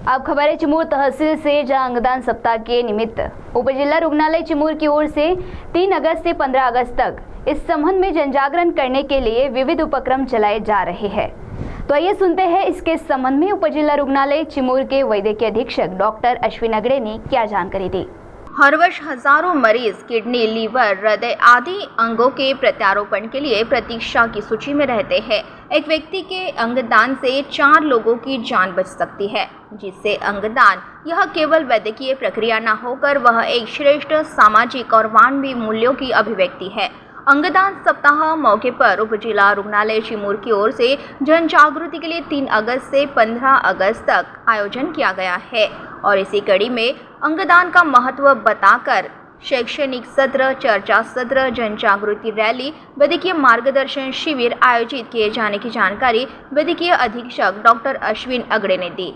अब खबर है चिमूर तहसील से, जहां अंगदान सप्ताह के निमित्त उपजिला रुग्णालय चिमूर की ओर से 3 अगस्त से 15 अगस्त तक इस संबंध में जनजागरण करने के लिए विविध उपक्रम चलाए जा रहे हैं। तो आइए सुनते हैं इसके संबंध में उपजिला रुग्णालय चिमूर के वैद्यकीय अधीक्षक डॉक्टर अश्विन अगड़े ने क्या जानकारी दी। हर वर्ष हजारों मरीज किडनी, लीवर, हृदय आदि अंगों के प्रत्यारोपण के लिए प्रतीक्षा की सूची में रहते हैं। एक व्यक्ति के अंगदान से 4 लोगों की जान बच सकती है, जिससे अंगदान यह केवल वैद्यकीय प्रक्रिया न होकर वह एक श्रेष्ठ सामाजिक और मानवीय मूल्यों की अभिव्यक्ति है। अंगदान सप्ताह मौके पर उपजिला रुग्णालय चिमूर की ओर से जन जागृति के लिए 3 अगस्त से 15 अगस्त तक आयोजन किया गया है और इसी कड़ी में अंगदान का महत्व बताकर शैक्षणिक सत्र, चर्चा सत्र, जन जागृति रैली, वैद्यकीय मार्गदर्शन शिविर आयोजित किए जाने की जानकारी वैद्यकीय अधीक्षक डॉक्टर अश्विन अगड़े ने दी।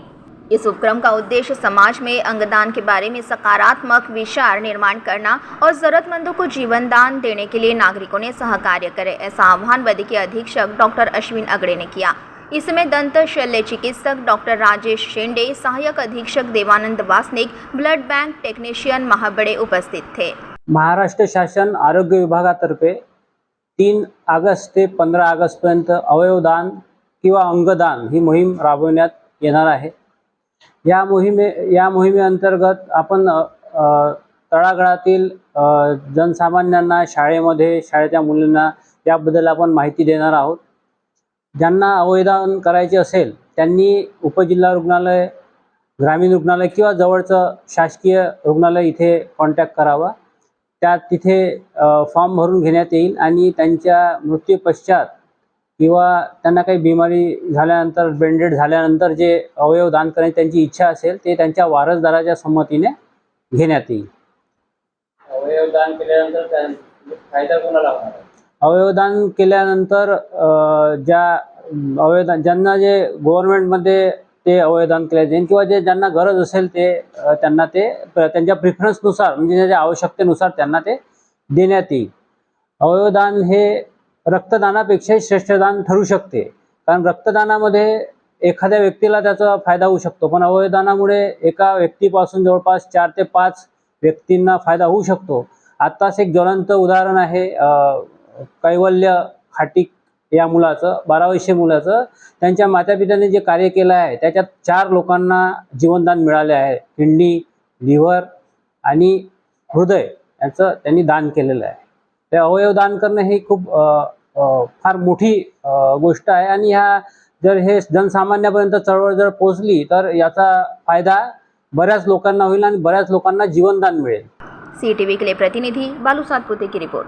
इस उपक्रम का उद्देश्य समाज में अंगदान के बारे में सकारात्मक विचार निर्माण करना और जरूरतमंदों को जीवन दान देने के लिए नागरिकों ने सहकार्य करें, ऐसा आह्वान वैद्यकीय अधीक्षक डॉक्टर अश्विन अगड़े ने किया। इसमें दंत शल्य चिकित्सक डॉक्टर राजेश शेंडे, सहायक अधीक्षक Devanand Wasnik, blood bank technician Mahabade उपस्थित थे। महाराष्ट्र शासन आरोग्य विभागातर्फे 3 अगस्त ते 15 अगस्त पर्यंत अवयवदान किंवा अंगदान ही मोहीम राबवण्यात येणार आहे। या मोहिमेअंतर्गत आपण तळागाळातील जनसामान्यांना, शाळेच्या मुलांना याबद्दल आपण माहिती देणार आहोत। ज्यांना अवयवदान करायचे असेल त्यांनी उपजिल्हा रुग्णालय, ग्रामीण रुग्णालय किंवा जवळचं शासकीय रुग्णालय इथे कॉन्टॅक्ट करावा। तिथे फॉर्म भरून घेण्यात येईल आणि त्यांच्या मृत्यू पश्चात किंवा त्यांना काही बिमारी झाल्यानंतर, बेंडेड झाल्यानंतर जे अवयव दान करण्याची त्यांची इच्छा असेल ते त्यांच्या वारसदाराच्या संमतीने घेण्यात येईल। अवयवदान केल्यानंतर फायदा कोणाला होणार? अवयवदान केल्यानंतर ज्यांना जे गव्हर्नमेंटमध्ये ते अवयवदान केले जाईल किंवा ज्यांना गरज असेल ते त्यांना ते त्यांच्या प्रिफरन्सनुसार, म्हणजे त्याच्या आवश्यकतेनुसार त्यांना ते देण्यात येईल। अवयवदान हे रक्तदानापेक्षा श्रेष्ठदान ठरू शकते, कारण रक्तदानामध्ये एखाद्या व्यक्तीला त्याचा फायदा होऊ शकतो, पण अवयवदानामुळे एका व्यक्तीपासून जवळपास 4 ते 5 व्यक्तींना फायदा होऊ शकतो। आत्ताच एक ज्वलंत उदाहरण आहे कैवल्य खाटिक या मुलाचं, 12 वर्षीय मुलाचं। त्यांच्या मातापित्याने जे कार्य केलं आहे त्याच्यात 4 लोकांना जीवनदान मिळाले आहे। किडनी, लिव्हर आणि हृदय याचं त्यांनी दान केलेलं आहे। ते अवयवदान करणं ही खूप फार मोठी गोष्ट आहे आणि जर हे जनसामान्यापर्यंत चळवळ जर पोहोचली तर याचा फायदा बऱ्याच लोकांना होईल आणि बऱ्याच लोकांना जीवनदान मिळेल। CTV के लिए प्रतिनिधि बालू सातपुते की रिपोर्ट।